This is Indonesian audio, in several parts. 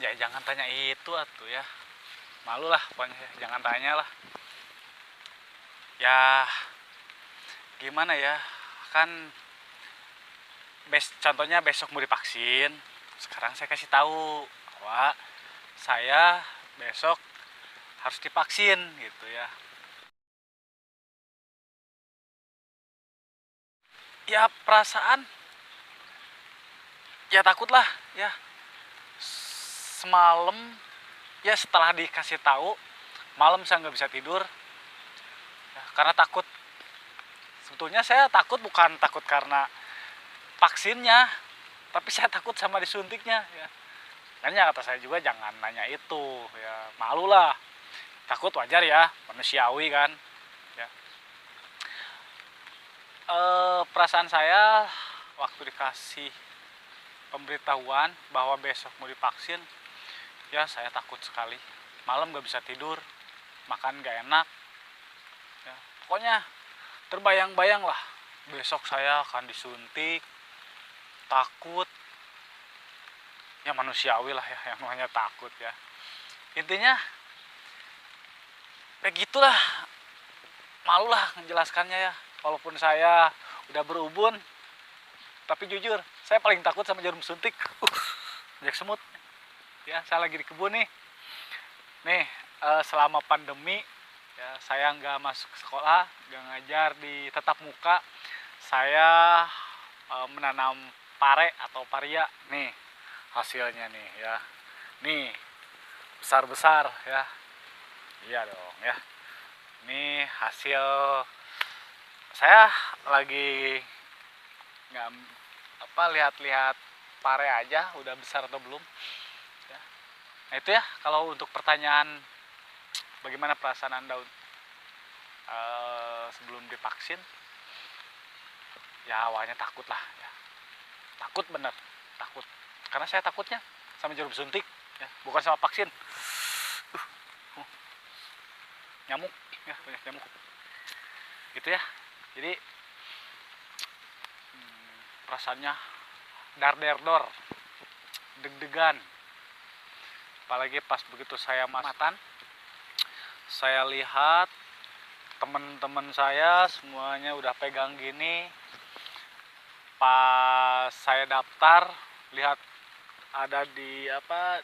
Ya jangan tanya itu atuh ya. Malu lah pokoknya, jangan tanya lah. Ya gimana ya, kan contohnya besok mau divaksin. Sekarang saya kasih tahu bahwa saya besok harus divaksin gitu ya. Ya perasaan, ya takut lah ya. Semalam ya setelah dikasih tahu, malam saya nggak bisa tidur ya, karena takut. Sebetulnya saya takut bukan takut karena vaksinnya, tapi saya takut sama disuntiknya ya. Makanya kata saya juga jangan nanya itu ya, malu lah. Takut wajar ya, manusiawi kan ya. Perasaan saya waktu dikasih pemberitahuan bahwa besok mau divaksin, ya saya takut sekali. Malam gak bisa tidur, makan gak enak ya. Pokoknya terbayang-bayang lah besok saya akan disuntik. Takut ya, manusiawi lah ya yang namanya takut ya. Intinya ya gitulah, malu lah menjelaskannya ya. Walaupun saya udah berubun, tapi jujur saya paling takut sama jarum suntik. Jak semut ya. Saya lagi di kebun nih selama pandemi ya, saya nggak masuk sekolah, nggak ngajar di tatap muka. Saya menanam pare atau paria nih, hasilnya nih ya. Nih besar besar ya. Iya dong ya. Ini hasil saya lagi nggak apa, lihat-lihat pare aja udah besar atau belum ya. Nah itu ya, kalau untuk pertanyaan bagaimana perasaan anda sebelum divaksin, ya awalnya takut lah ya. Takut bener, takut karena saya takutnya sama jarum suntik ya, bukan sama vaksin. Nyamuk ya, banyak nyamuk gitu ya. Jadi perasaannya dar der dor, deg-degan. Apalagi pas begitu saya matan, saya lihat teman-teman saya semuanya udah pegang gini. Pas saya daftar, lihat ada di apa,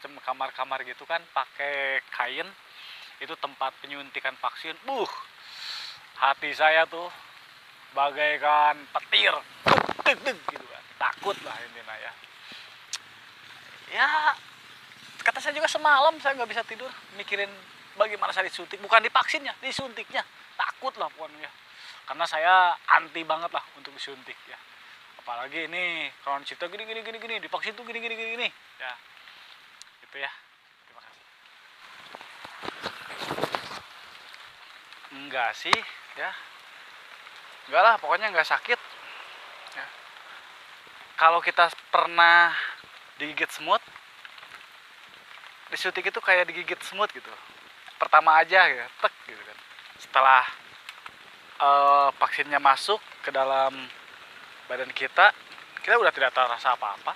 semacam kamar-kamar gitu kan, pakai kain, itu tempat penyuntikan vaksin. Hati saya tuh bagaikan petir, deg deg gitu kan. Takut lah intinya ya. Ya kata saya juga semalam saya nggak bisa tidur mikirin bagaimana saya disuntik, bukan divaksinnya, disuntiknya. Takut lah pokoknya, karena saya anti banget lah untuk disuntik ya. Apalagi ini kalau cerita gini gini gini gini, divaksin tuh gini gini gini gini ya. Gitu ya. Terima kasih. Enggak sih ya, enggak lah, pokoknya enggak sakit ya. Kalau kita pernah digigit semut, disuntik itu kayak digigit semut gitu. Pertama aja ya, tek gitu kan. Setelah vaksinnya masuk ke dalam badan kita, kita udah tidak terasa apa-apa.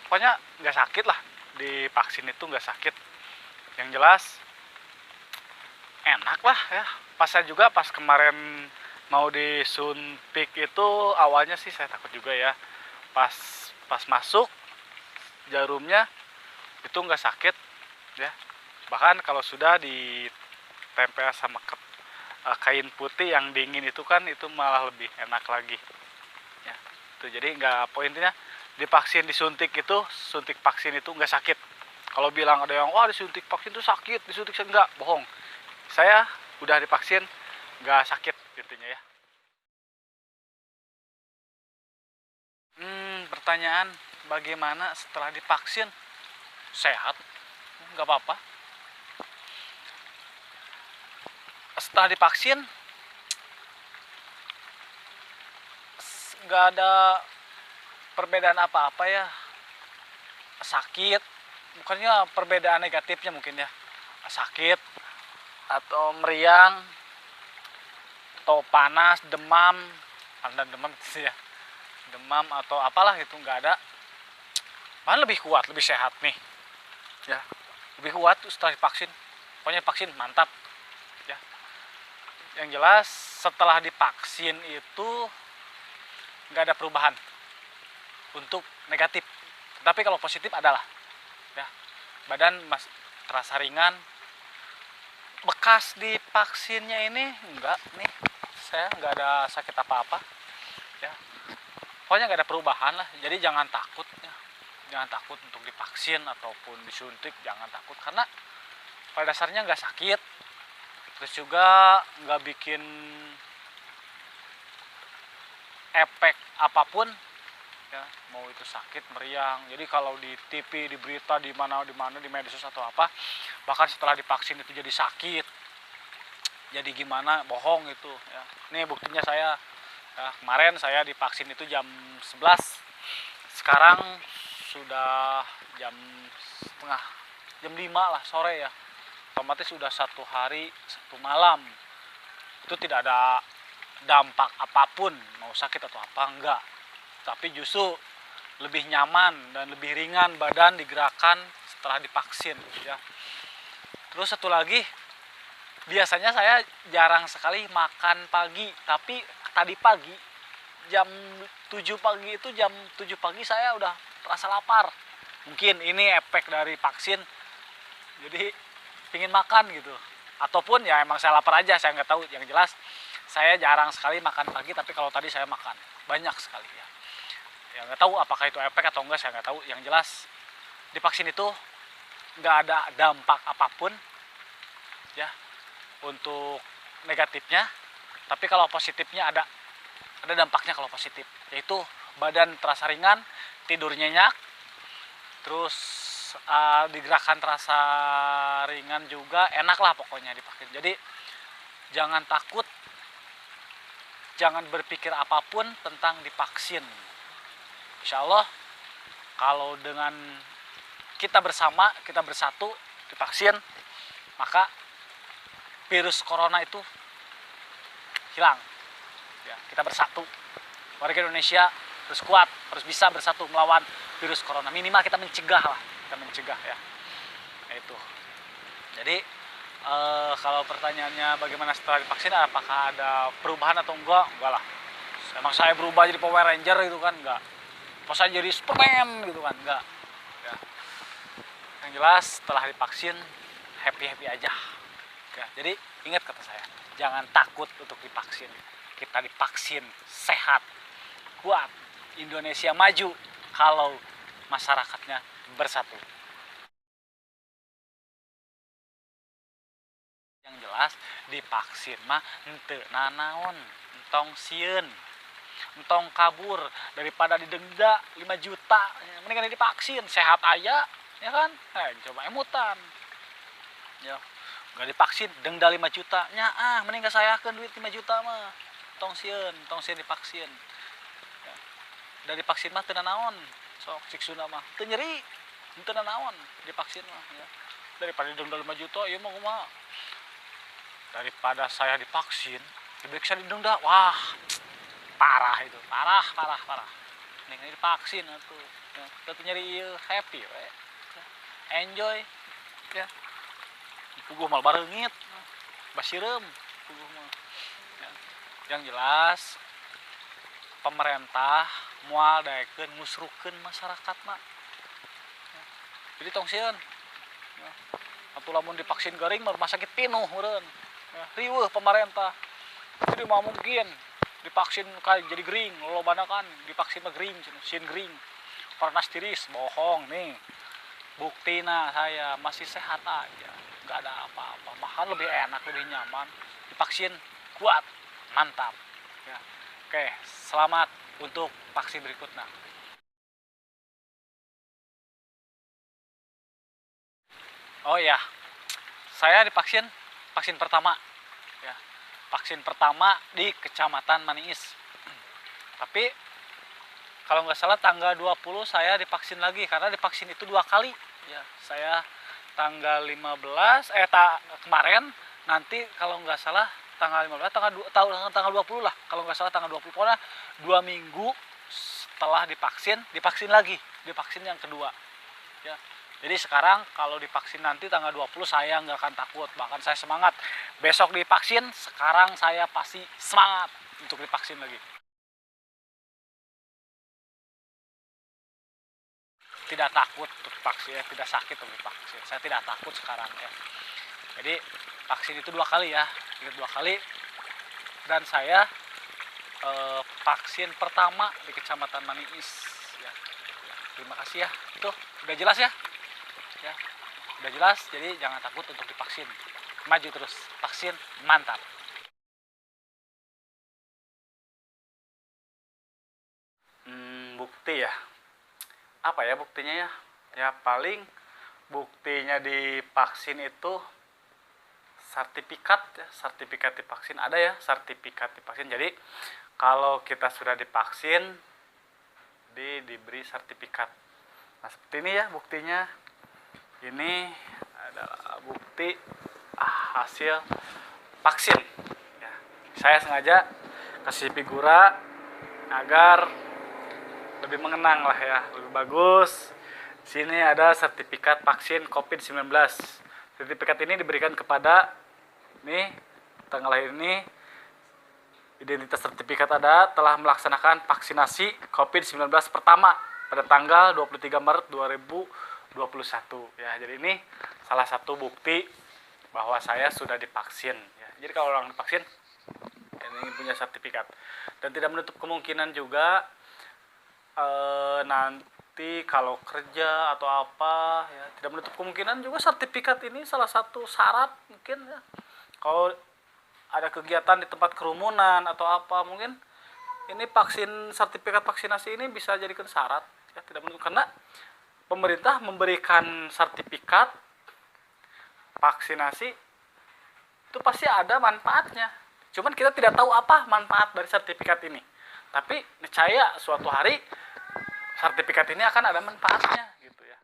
Pokoknya nggak sakit lah, di vaksin itu nggak sakit. Yang jelas enak lah ya. Pas saya juga pas kemarin mau disuntik itu, awalnya sih saya takut juga ya. Pas masuk jarumnya itu nggak sakit ya. Bahkan kalau sudah ditempel sama kain putih yang dingin itu kan, itu malah lebih enak lagi ya. Itu jadi nggak, poinnya divaksin disuntik itu, suntik vaksin itu nggak sakit. Kalau bilang ada yang wah disuntik vaksin itu sakit, disuntik enggak, bohong. Saya udah divaksin nggak sakit intinya ya. Pertanyaan bagaimana setelah divaksin? Sehat, nggak apa-apa. Setelah divaksin nggak ada perbedaan apa-apa ya. Sakit, bukannya perbedaan negatifnya mungkin ya. Sakit atau meriang atau panas, demam, demam gitu ya. Demam atau apalah itu nggak ada. Malah lebih kuat, lebih sehat nih. Ya, lebih kuat setelah divaksin. Pokoknya vaksin mantap. Ya, yang jelas setelah divaksin itu nggak ada perubahan untuk negatif. Tapi kalau positif adalah, ya, badan terasa ringan. Bekas divaksinnya ini enggak nih, saya nggak ada sakit apa-apa. Ya, pokoknya nggak ada perubahan lah. Jadi jangan takut, ya. Jangan takut untuk divaksin ataupun disuntik, jangan takut karena pada dasarnya nggak sakit, terus juga nggak bikin efek apapun, ya, mau itu sakit meriang. Jadi kalau di TV, di berita, di mana di medsos atau apa, bahkan setelah divaksin itu jadi sakit, jadi gimana, bohong itu, ya. Ini buktinya saya, ya, kemarin saya divaksin itu jam 11, sekarang sudah jam setengah, jam 5 lah sore, ya. Otomatis sudah 1 hari 1 malam, itu tidak ada dampak apapun, mau sakit atau apa, enggak. Tapi justru lebih nyaman dan lebih ringan badan digerakkan setelah divaksin, ya. Terus satu lagi, biasanya saya jarang sekali makan pagi, tapi tadi pagi jam 7 pagi itu, jam 7 pagi saya udah terasa lapar. Mungkin ini efek dari vaksin, jadi pingin makan gitu. Ataupun ya emang saya lapar aja, saya nggak tahu. Yang jelas saya jarang sekali makan pagi, tapi kalau tadi saya makan banyak sekali, ya. Ya nggak tahu apakah itu efek atau enggak, saya nggak tahu. Yang jelas divaksin itu nggak ada dampak apapun, ya, untuk negatifnya. Tapi kalau positifnya ada dampaknya kalau positif, yaitu badan terasa ringan, tidur nyenyak, terus digerakkan terasa ringan juga, enak lah pokoknya divaksin. Jadi jangan takut, jangan berpikir apapun tentang divaksin. Insya Allah kalau dengan kita bersama, kita bersatu divaksin, maka virus corona itu hilang, ya. Kita bersatu, warga Indonesia harus kuat, harus bisa bersatu melawan virus corona. Minimal kita mencegah lah, kita mencegah, ya. Nah, itu. Jadi kalau pertanyaannya bagaimana setelah divaksin, apakah ada perubahan atau enggak lah. Emang saya berubah jadi Power Ranger gitu kan, enggak. Pas saya jadi Superman gitu kan, enggak, ya. Yang jelas setelah divaksin happy aja, ya. Jadi ingat kata saya, jangan takut untuk divaksin. Kita divaksin sehat, kuat, Indonesia maju kalau masyarakatnya bersatu. Yang jelas divaksin mah henteu nanaon, entong sieun, entong kabur daripada didenda 5 juta. Mendingan divaksin, sehat aja, ya kan? Coba emutan, ya. Nggak divaksin denda 5 juta nya, mending sayakeun duit 5 juta mah, tong sieun divaksin, ya. Dari vaksin mah teu nanaon, sok cik Sunda mah teu nyeri, teu nanaon divaksin mah, ya. Daripada denda 5 juta, ieu mah kumaha, daripada saya divaksin lebih bisa didenda, wah parah itu, parah. Mending divaksin atuh, ya. Teu nyeri ieu, happy we, enjoy, ya. Puguh mal bareungit, basirem puguh mah, ya. Yang jelas pemerintah moal daekeun ngusrukeun masyarakat mah, ya. Jadi tong sieun, ya. Atuh lamun divaksin garing mah rumah sakit pinuh meureun, ya. Riweuh pemerintah. Jadi mah mungkin divaksin kayak jadi gering, lolobana kan divaksin mah gering, sieun gering, panas tiris, bohong nih. Buktina saya masih sehat aja, nggak ada apa-apa, bahkan lebih enak, lebih nyaman, divaksin kuat, mantap, ya. Oke, selamat untuk vaksin berikutnya. Oh ya, saya divaksin vaksin pertama, ya. Vaksin pertama di Kecamatan Maniis. Tapi kalau nggak salah tanggal 20 saya divaksin lagi, karena divaksin itu 2 kali, ya. Saya tanggal 15 kemarin, nanti kalau nggak salah tanggal 15 tanggal 20 lah, kalau nggak salah tanggal 20, pokoknya 2 minggu setelah divaksin lagi divaksin yang kedua ya. Jadi sekarang kalau divaksin nanti tanggal 20 saya nggak akan takut, bahkan saya semangat. Besok divaksin, sekarang saya pasti semangat untuk divaksin lagi. Tidak takut untuk vaksin, ya, tidak sakit untuk divaksin. Saya tidak takut sekarang ya. Jadi vaksin itu 2 kali ya, ingat 2 kali. Dan saya vaksin pertama di Kecamatan Maniis ya. Terima kasih ya, itu udah jelas ya. Ya, udah jelas. Jadi jangan takut untuk divaksin, maju terus, vaksin mantap. Bukti ya, apa ya buktinya ya? Ya paling buktinya di vaksin itu sertifikat ya, sertifikat divaksin ada ya, sertifikat divaksin. Jadi kalau kita sudah divaksin diberi sertifikat. Nah seperti ini ya buktinya. Ini adalah bukti hasil vaksin ya. Saya sengaja kasih figura agar lebih mengenang lah ya, lebih bagus. Sini ada sertifikat vaksin COVID-19. Sertifikat ini diberikan kepada nih tanggal lahir ini, identitas sertifikat ada, telah melaksanakan vaksinasi COVID-19 pertama pada tanggal 23 Maret 2021 ya. Jadi ini salah satu bukti bahwa saya sudah divaksin ya. Jadi kalau orang divaksin ini punya sertifikat, dan tidak menutup kemungkinan juga nanti kalau kerja atau apa ya, tidak menutup kemungkinan juga sertifikat ini salah satu syarat mungkin ya. Kalau ada kegiatan di tempat kerumunan atau apa, mungkin ini vaksin, sertifikat vaksinasi ini bisa jadikan syarat ya, tidak menutup, karena pemerintah memberikan sertifikat vaksinasi itu pasti ada manfaatnya. Cuman kita tidak tahu apa manfaat dari sertifikat ini. Tapi niscaya suatu hari sertifikat ini akan ada manfaatnya gitu ya.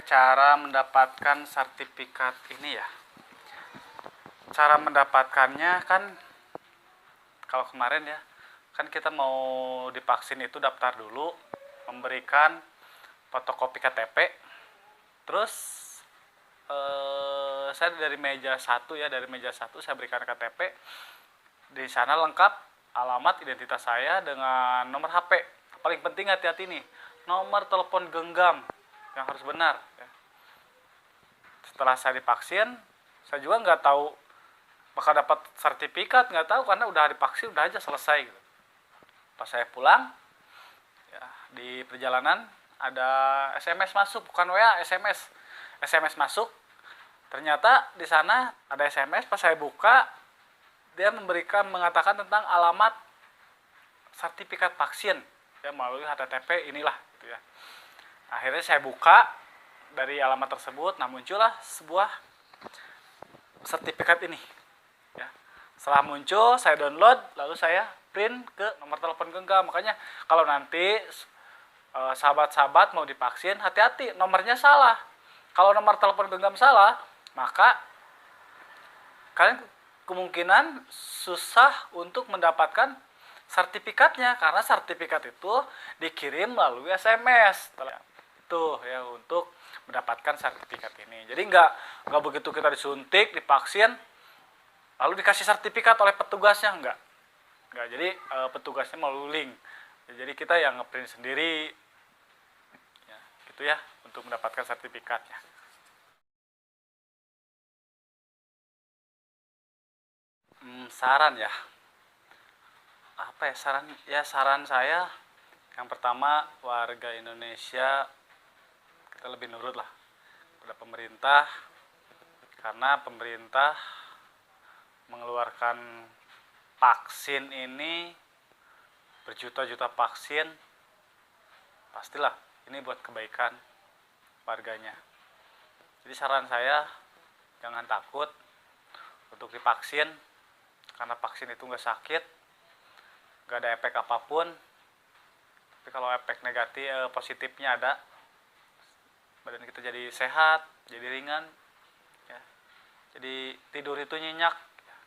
Cara mendapatkan sertifikat ini ya. Cara mendapatkannya kan kalau kemarin ya, kan kita mau divaksin itu daftar dulu, memberikan fotokopi KTP. Terus saya dari meja 1 ya, dari meja 1 saya berikan KTP. Di sana lengkap alamat, identitas saya dengan nomor HP. Paling penting hati-hati nih, nomor telepon genggam yang harus benar ya. Setelah saya divaksin, saya juga nggak tahu bakal dapat sertifikat, nggak tahu, karena udah divaksin udah aja selesai gitu. Pas saya pulang ya, di perjalanan ada SMS masuk, bukan WA, SMS masuk. Ternyata di sana ada SMS, pas saya buka dia mengatakan tentang alamat sertifikat vaksin ya, melalui HTTP inilah gitu ya. Akhirnya saya buka dari alamat tersebut, nah muncullah sebuah sertifikat ini ya. Setelah muncul saya download, lalu saya print ke nomor telepon genggam. Makanya kalau nanti sahabat-sahabat mau divaksin, hati-hati nomornya salah. Kalau nomor telepon genggam salah, maka kalian kemungkinan susah untuk mendapatkan sertifikatnya, karena sertifikat itu dikirim melalui SMS. Itu ya untuk mendapatkan sertifikat ini. Jadi nggak begitu kita disuntik, divaksin, lalu dikasih sertifikat oleh petugasnya, nggak. Jadi petugasnya melalui link. Jadi kita yang ngeprint sendiri, ya, gitu ya, untuk mendapatkan sertifikatnya. Saran ya, apa ya saran ya, saran saya yang pertama, warga Indonesia kita lebih nurut lah pada pemerintah, karena pemerintah mengeluarkan vaksin ini berjuta-juta vaksin, pastilah ini buat kebaikan warganya. Jadi saran saya, jangan takut untuk divaksin, karena vaksin itu nggak sakit, nggak ada efek apapun. Tapi kalau efek negatif, positifnya ada, badan kita jadi sehat, jadi ringan ya. Jadi tidur itu nyenyak ya.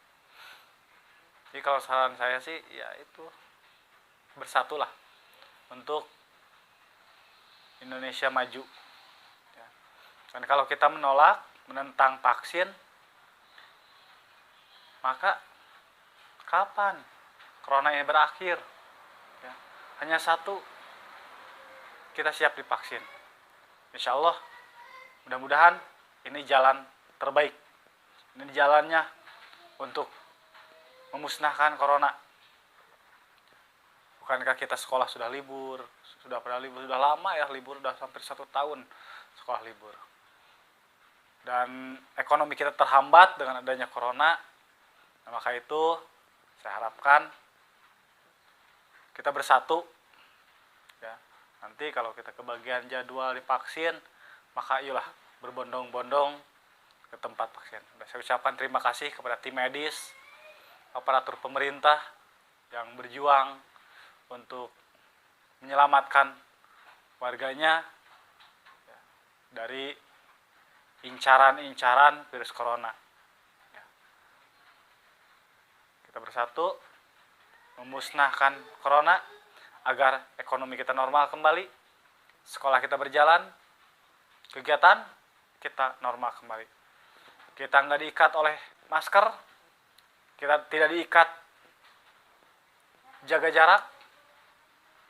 Jadi kalau saran saya sih ya itu, bersatulah untuk Indonesia maju. Ya. Dan kalau kita menolak, menentang vaksin, maka kapan corona ini berakhir? Ya. Hanya satu, kita siap divaksin. Insya Allah, mudah-mudahan ini jalan terbaik. Ini jalannya untuk memusnahkan corona. Bukankah kita sekolah sudah libur, sudah lama ya libur, sudah hampir 1 tahun sekolah libur. Dan ekonomi kita terhambat dengan adanya corona. Nah, maka itu saya harapkan kita bersatu. Ya, nanti kalau kita kebagian jadwal divaksin, maka ayolah berbondong-bondong ke tempat vaksin. Dan saya ucapkan terima kasih kepada tim medis, aparatur pemerintah yang berjuang untuk menyelamatkan warganya dari incaran-incaran virus corona. Kita bersatu memusnahkan corona agar ekonomi kita normal kembali, sekolah kita berjalan, kegiatan kita normal kembali. Kita nggak diikat oleh masker, kita tidak diikat jaga jarak,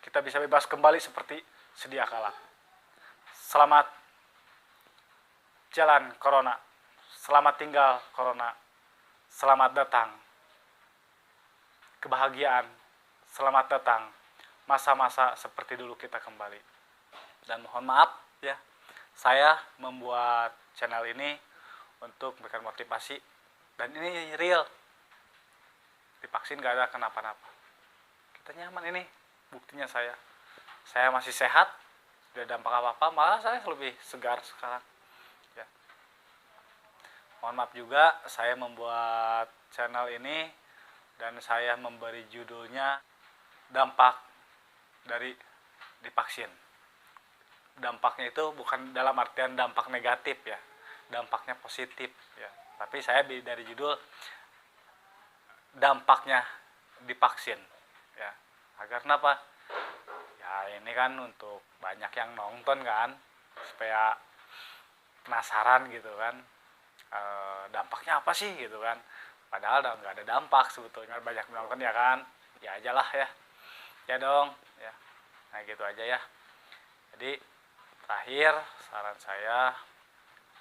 kita bisa bebas kembali seperti sedia kala. Selamat jalan corona, selamat tinggal corona, selamat datang kebahagiaan, selamat datang masa-masa seperti dulu kita kembali. Dan mohon maaf ya, saya membuat channel ini untuk memberikan motivasi, dan ini real, divaksin gak ada kenapa-napa, kita nyaman. Ini buktinya, saya masih sehat, tidak dampak apa-apa, malah saya lebih segar sekarang ya. Mohon maaf juga saya membuat channel ini dan saya memberi judulnya dampak dari divaksin. Dampaknya itu bukan dalam artian dampak negatif ya, dampaknya positif ya, tapi saya dari judul dampaknya divaksin ya. Agar kenapa? Ya ini kan untuk banyak yang nonton kan, supaya penasaran gitu kan, dampaknya apa sih gitu kan. Padahal nggak ada dampak sebetulnya, banyak menonton ya kan, ya aja lah ya, ya dong ya. Nah gitu aja ya. Jadi terakhir saran saya,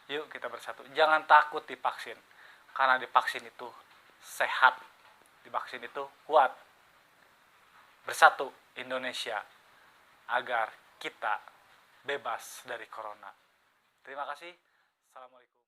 yuk kita bersatu, jangan takut divaksin, karena divaksin itu sehat, divaksin itu kuat. Bersatu Indonesia agar kita bebas dari corona. Terima kasih. Assalamualaikum.